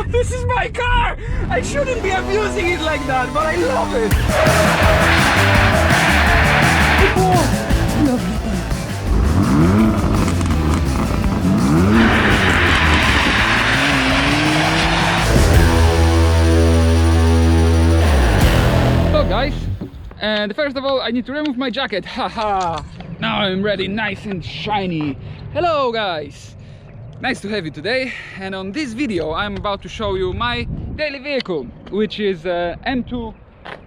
This is my car! I shouldn't be abusing it like that, but I love it! Oh, lovely. Hello guys, and first of all I need to remove my jacket. Haha! Now I'm ready, nice and shiny. Hello guys! Nice to have you today, and on this video I'm about to show you my daily vehicle, which is M2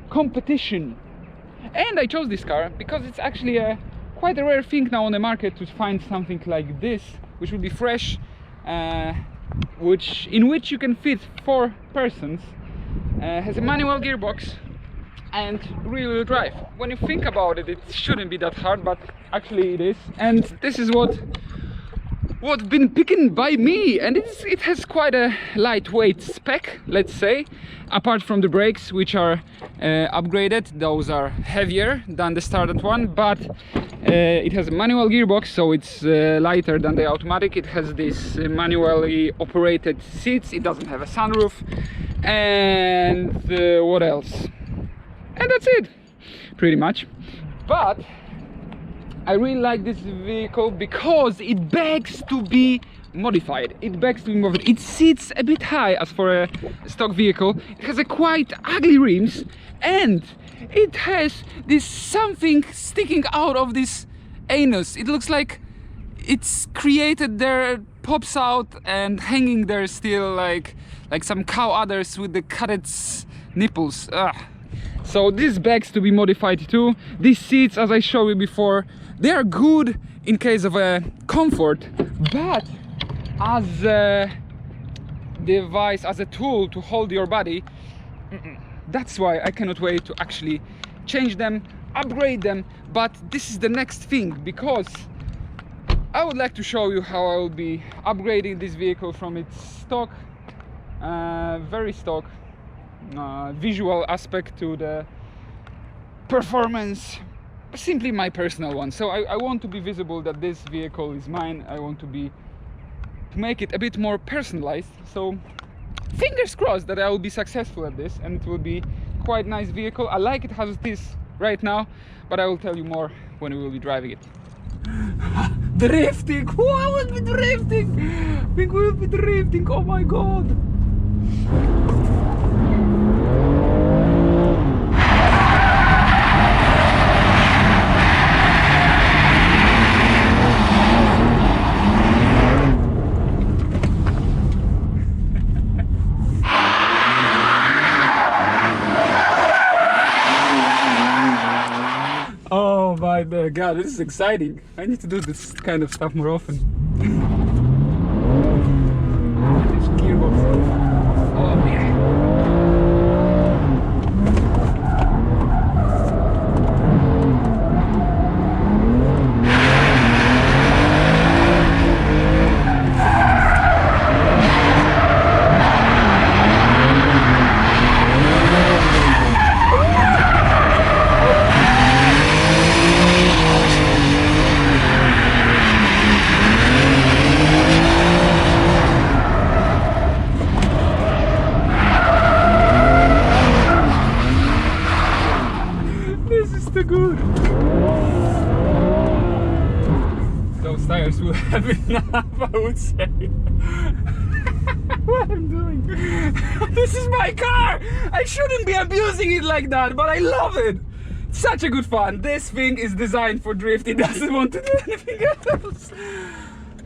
Competition. And I chose this car because it's actually quite a rare thing now on the market to find something like this, which will be fresh, in which you can fit 4 persons, has a manual gearbox and rear-wheel drive. When you think about it, it shouldn't be that hard, but actually it is. And this is what's been picked by me, and it has quite a lightweight spec, let's say, apart from the brakes, which are upgraded. Those are heavier than the standard one, but it has a manual gearbox, so it's lighter than the automatic. It has these manually operated seats. It doesn't have a sunroof, and what else? And that's it, pretty much. But I really like this vehicle because it begs to be modified. It sits a bit high as for a stock vehicle. It has a quite ugly rims, and it has this something sticking out of this anus. It looks like it's created there, pops out and hanging there still, like some cow udders with the cutted nipples. Ugh. So this begs to be modified too. These seats, as I showed you before, they are good in case of comfort, but as a device, as a tool to hold your body, that's why I cannot wait to actually change them, upgrade them. But this is the next thing, because I would like to show you how I will be upgrading this vehicle from its stock, very stock visual aspect to the performance, simply my personal one. So I want to be visible that this vehicle is mine. I want to make it a bit more personalized. So fingers crossed that I will be successful at this, and it will be quite nice vehicle. I like it as it is right now, but I will tell you more when we will be driving it. Drifting! Who will be drifting? We will be drifting! Oh my god! Oh my god, this is exciting. I need to do this kind of stuff more often. This gearbox. Oh yeah. Good. Those tires will have enough, I would say. What I'm doing? This is my car! I shouldn't be abusing it like that, but I love it! Such a good fun. This thing is designed for drift. It doesn't want to do anything else.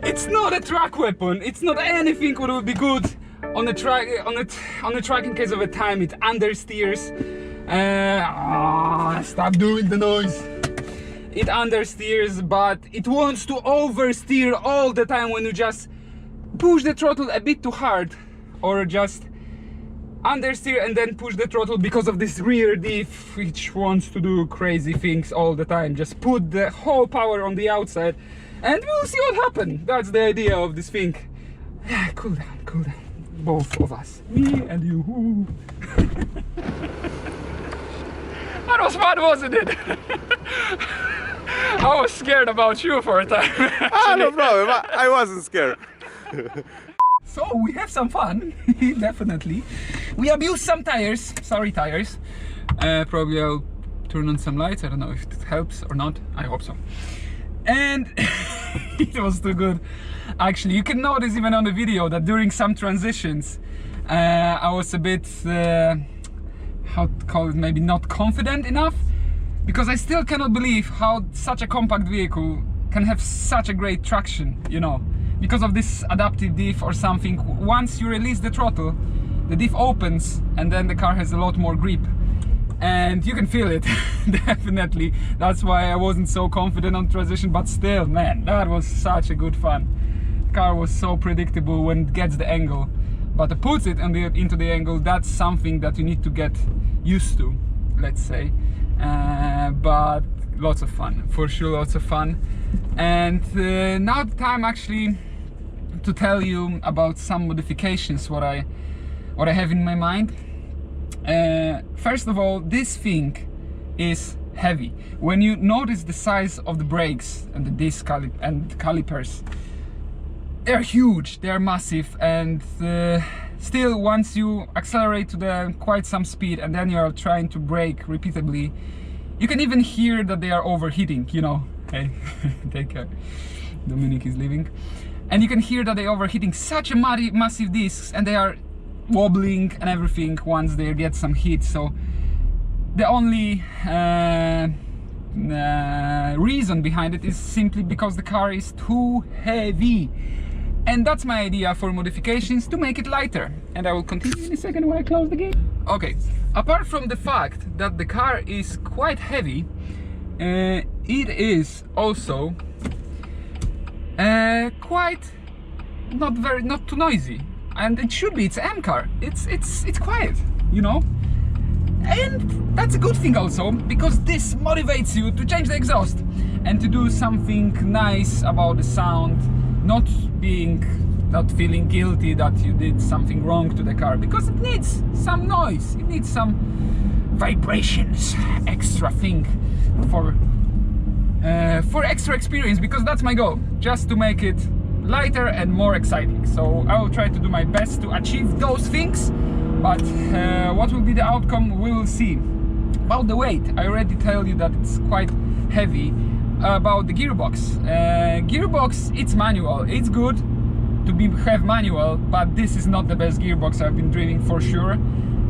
It's not a track weapon. It's not anything what would be good on the track in case of a time. It understeers. Stop doing the noise. It understeers, but it wants to oversteer all the time when you just push the throttle a bit too hard, or just understeer and then push the throttle because of this rear diff, which wants to do crazy things all the time. Just put the whole power on the outside and we'll see what happens. That's the idea of this thing. Yeah, cool down, both of us, me and you. That was fun, wasn't it? I was scared about you for a time. Ah, no problem, I wasn't scared. So we have some fun, definitely. We abuse some tires, sorry tires. Probably I'll turn on some lights, I don't know if it helps or not, I hope so. And it was too good. Actually, you can notice even on the video that during some transitions, I was a bit, how to call it, maybe not confident enough, because I still cannot believe how such a compact vehicle can have such a great traction, you know, because of this adaptive diff or something. Once you release the throttle, the diff opens and then the car has a lot more grip. And you can feel it, definitely. That's why I wasn't so confident on transition, but still, man, that was such a good fun. The car was so predictable when it gets the angle, but to put it into the angle, that's something that you need to get used to, let's say. But lots of fun, for sure, lots of fun. And now the time actually to tell you about some modifications what I have in my mind. First of all, this thing is heavy. When you notice the size of the brakes and the disc and calipers, they're huge, they're massive, and still once you accelerate to quite some speed and then you're trying to brake repeatedly, you can even hear that they are overheating, you know. Hey, take care, Dominic is leaving. And you can hear that they're overheating, such a massive discs, and they are wobbling and everything once they get some heat. So the only reason behind it is simply because the car is too heavy, and that's my idea for modifications, to make it lighter. And I will continue in a second when I close the gate. Okay, apart from the fact that the car is quite heavy, it is also quite not too noisy. And it should be, it's an M car, it's quiet, you know. And that's a good thing also, because this motivates you to change the exhaust and to do something nice about the sound, not feeling guilty that you did something wrong to the car, because it needs some noise, it needs some vibrations, extra thing for extra experience, because that's my goal, just to make it lighter and more exciting. So I will try to do my best to achieve those things, but what will be the outcome, we will see. About the weight, I already tell you that it's quite heavy. About the gearbox, it's manual, it's good to have manual, but this is not the best gearbox I've been driving, for sure.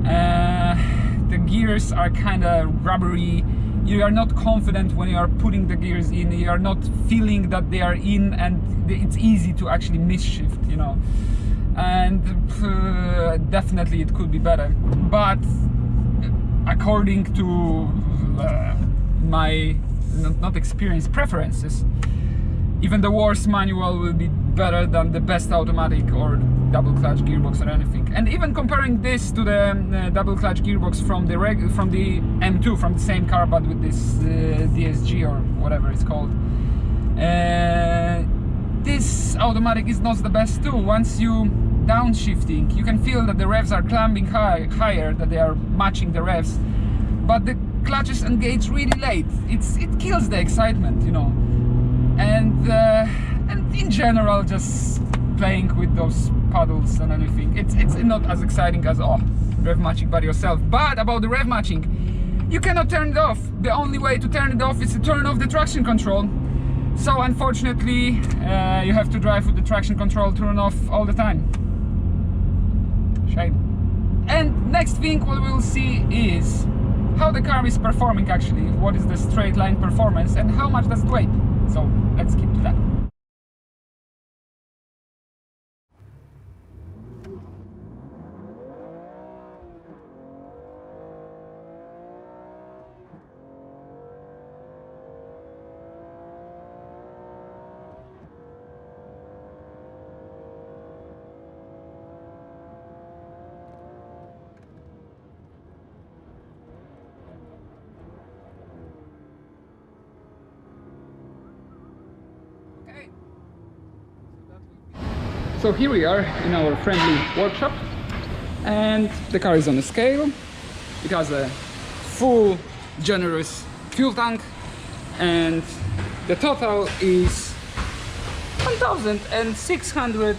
The gears are kind of rubbery. You are not confident when you are putting the gears in, you are not feeling that they are in, and it's easy to actually misshift, you know. And definitely it could be better, but according to my not experience, preferences, even the worst manual will be better than the best automatic or double clutch gearbox or anything. And even comparing this to the double clutch gearbox from the M2, from the same car but with this DSG or whatever it's called, this automatic is not the best too. Once you downshifting, you can feel that the revs are climbing higher, that they are matching the revs, but the clutches engage really late. It kills the excitement, you know. And in general, just playing with those paddles and everything, it's not as exciting as rev matching by yourself. But about the rev matching, you cannot turn it off. The only way to turn it off is to turn off the traction control. So unfortunately, you have to drive with the traction control turned off all the time. Shame. And next thing what we'll see is how the car is performing actually, what is the straight line performance and how much does it weigh. So let's keep to that. So here we are in our friendly workshop, and the car is on a scale. It has a full generous fuel tank, and the total is 1,600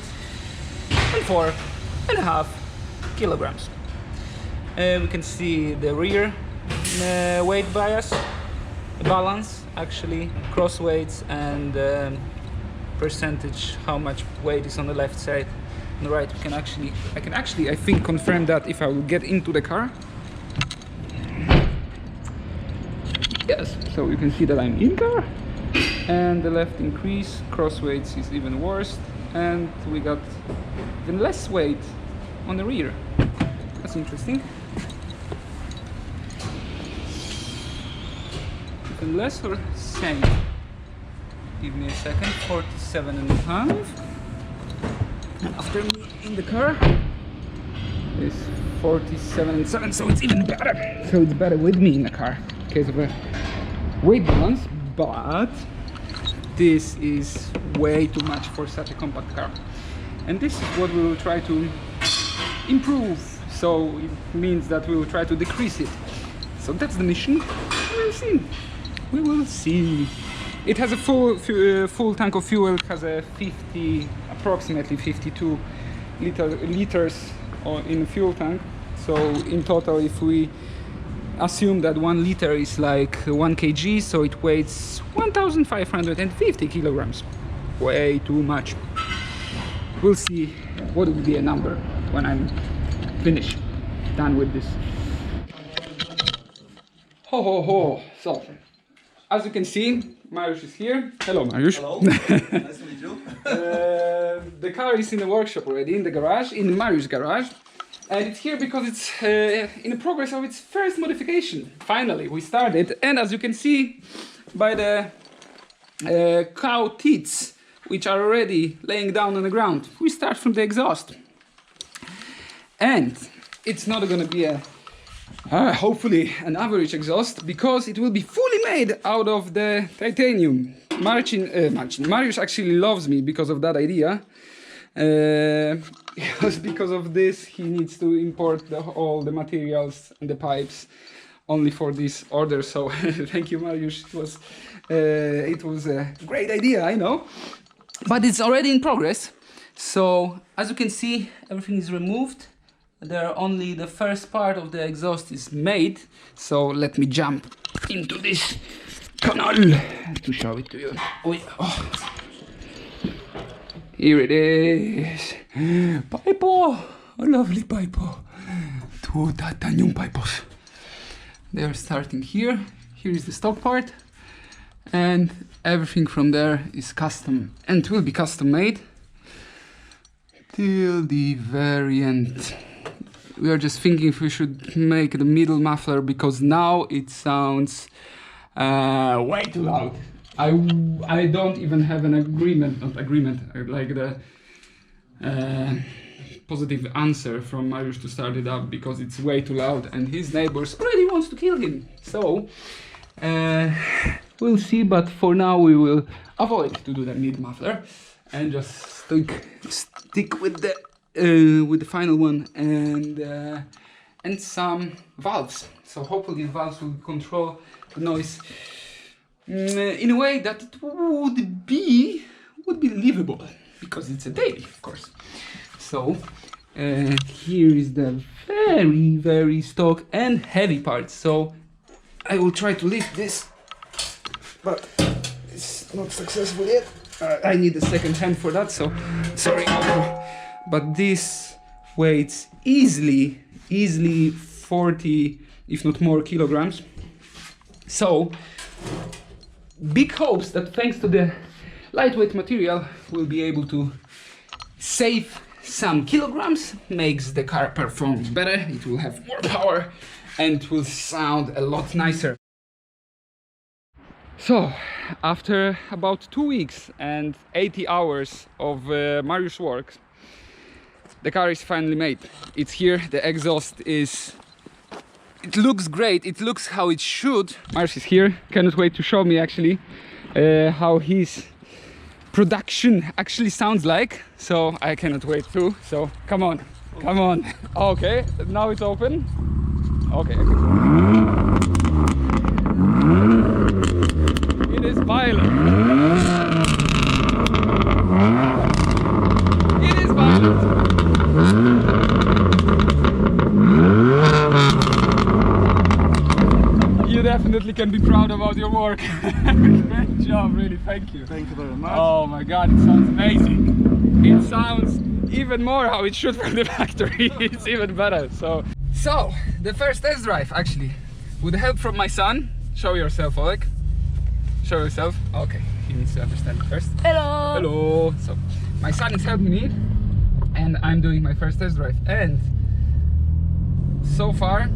and 4.5 kilograms. We can see the rear weight bias, balance, actually cross weights, and percentage how much weight is on the left side. On the right, I can actually I think confirm that if I will get into the car. Yes, so you can see that I'm in car, and the left increase, cross weights is even worse, and we got even less weight on the rear. That's interesting. Even less or same? Give me a second. 47.5. After me in the car is 47.7, so it's even better. So it's better with me in the car in case of a weight balance, but this is way too much for such a compact car, and this is what we will try to improve. So it means that we will try to decrease it. So that's the mission. We'll see. We will see. It has a full tank of fuel. It has a approximately 52 liters in a fuel tank. So in total, if we assume that 1 liter is like 1 kg, so it weighs 1,550 kilograms. Way too much. We'll see what will be a number when I'm finished, done with this. Ho ho ho! So, as you can see, Mariusz is here. Hello, Mariusz. Hello. Nice to meet you. The car is in the workshop already, in the garage, in Mariusz's garage. And it's here because it's in the progress of its first modification. Finally, we started, and as you can see by the cow teats, which are already laying down on the ground, we start from the exhaust. And it's not going to be a hopefully an exhaust, because it will be fully made out of the titanium. Mariusz actually loves me because of that idea. Because of this, he needs to import all the materials and the pipes only for this order. So thank you, Mariusz. It was a great idea, I know, but it's already in progress. So as you can see, everything is removed. There only the first part of the exhaust is made. So let me jump into this canal to show it to you. Oh, yeah. Oh. Here it is. Pipo, a lovely pipo. 2 titanium pipos. They are starting here. Here is the stock part, and everything from there is custom and will be custom made till the very end. We are just thinking if we should make the middle muffler, because now it sounds way too loud. I don't even have an like the positive answer from Mariusz to start it up, because it's way too loud and his neighbors already wants to kill him. So we'll see, but for now we will avoid to do the mid muffler and just stick with the final one and some valves. So hopefully the valves will control the noise in a way that it would be livable, because it's a daily, of course. So here is the very, very stock and heavy part. So I will try to lift this, but it's not successful yet. I need a second hand for that, so sorry. But this weighs easily 40, if not more, kilograms. So big hopes that thanks to the lightweight material we'll be able to save some kilograms, makes the car perform better, it will have more power and it will sound a lot nicer. So after about 2 weeks and 80 hours of Mariusz work, the car is finally made. It's here, the exhaust is... It looks great, it looks how it should. Mariusz is here, cannot wait to show me actually how his production actually sounds like. So I cannot wait too, so come on, come on. Okay, now it's open. Okay. It is violent. It is violent. can be proud about your work. Great job, really, thank you. Thank you very much. Oh my god, it sounds amazing. It sounds even more how it should from the factory. It's even better. So the first test drive, actually, with the help from my son. Show yourself, Oleg. Show yourself. Okay, he needs to understand it first. Hello. Hello. So my son is helping me, and I'm doing my first test drive. And so far,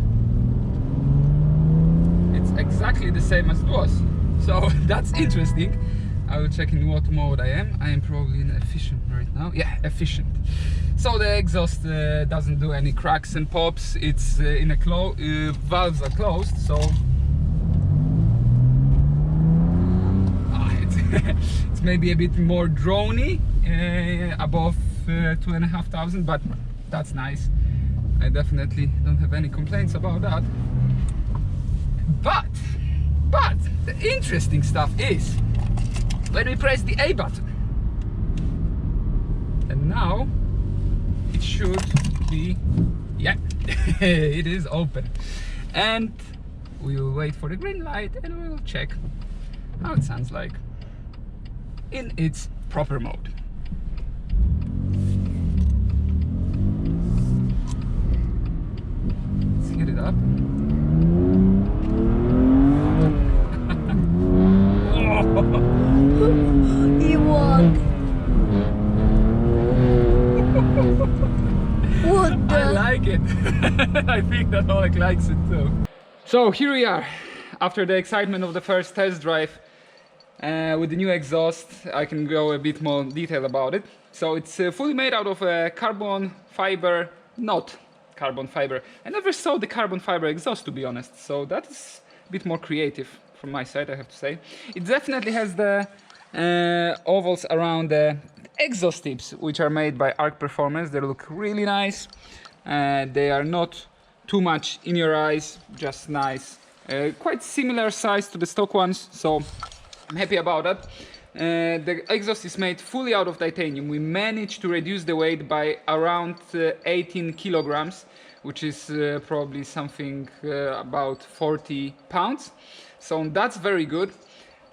it's exactly the same as it was. So that's interesting. I will check in what mode I am. I am probably in efficient right now. Yeah, efficient. So the exhaust doesn't do any cracks and pops. It's in a valves are closed, so it's maybe a bit more drony above 2,500, but that's nice. I definitely don't have any complaints about that. But the interesting stuff is when we press the A button, and now it should be, yeah, it is open, and we will wait for the green light and we will check how it sounds like in its proper mode. Let's hit it up. He walked. What the? I like it. I think that Oleg likes it too. So here we are, after the excitement of the first test drive with the new exhaust. I can go a bit more detail about it. So it's fully made out of carbon fiber, not carbon fiber. I never saw the carbon fiber exhaust, to be honest, so that is a bit more creative from my side, I have to say. It definitely has the ovals around the exhaust tips, which are made by Arc Performance. They look really nice. They are not too much in your eyes, just nice. Quite similar size to the stock ones, so I'm happy about that. The exhaust is made fully out of titanium. We managed to reduce the weight by around 18 kilograms, which is probably something about 40 pounds. So that's very good.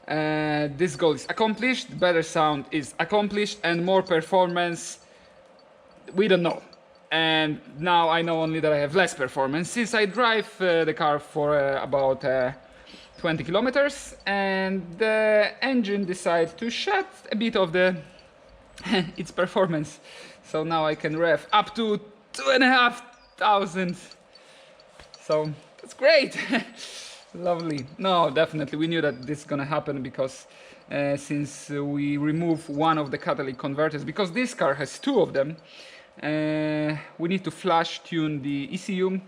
This goal is accomplished, better sound is accomplished, and more performance, we don't know. And now I know only that I have less performance since I drive the car for about 20 kilometers, and the engine decides to shut a bit of the its performance. So now I can rev up to 2,500. So that's great. Lovely. No, definitely we knew that this is gonna happen, because since we remove one of the catalytic converters, because this car has two of them, we need to flash tune the ECU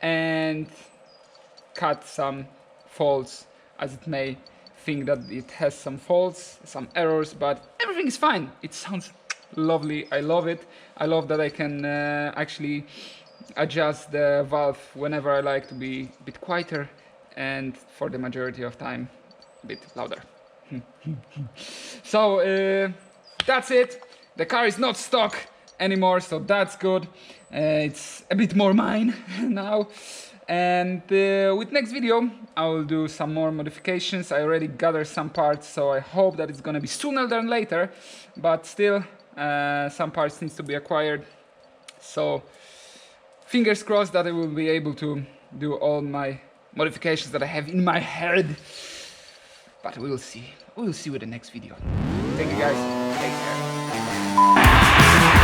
and cut some faults, as it may think that it has some faults, some errors, but everything is fine. It sounds lovely. I love it. I love that I can actually adjust the valve whenever I like to be a bit quieter, and for the majority of time a bit louder. So that's it. The car is not stock anymore, so that's good. It's a bit more mine now. And with next video I will do some more modifications. I already gathered some parts, so I hope that it's gonna be sooner than later, but still some parts needs to be acquired. So fingers crossed that I will be able to do all my modifications that I have in my head, but we'll see with the next video. Thank you guys, take care.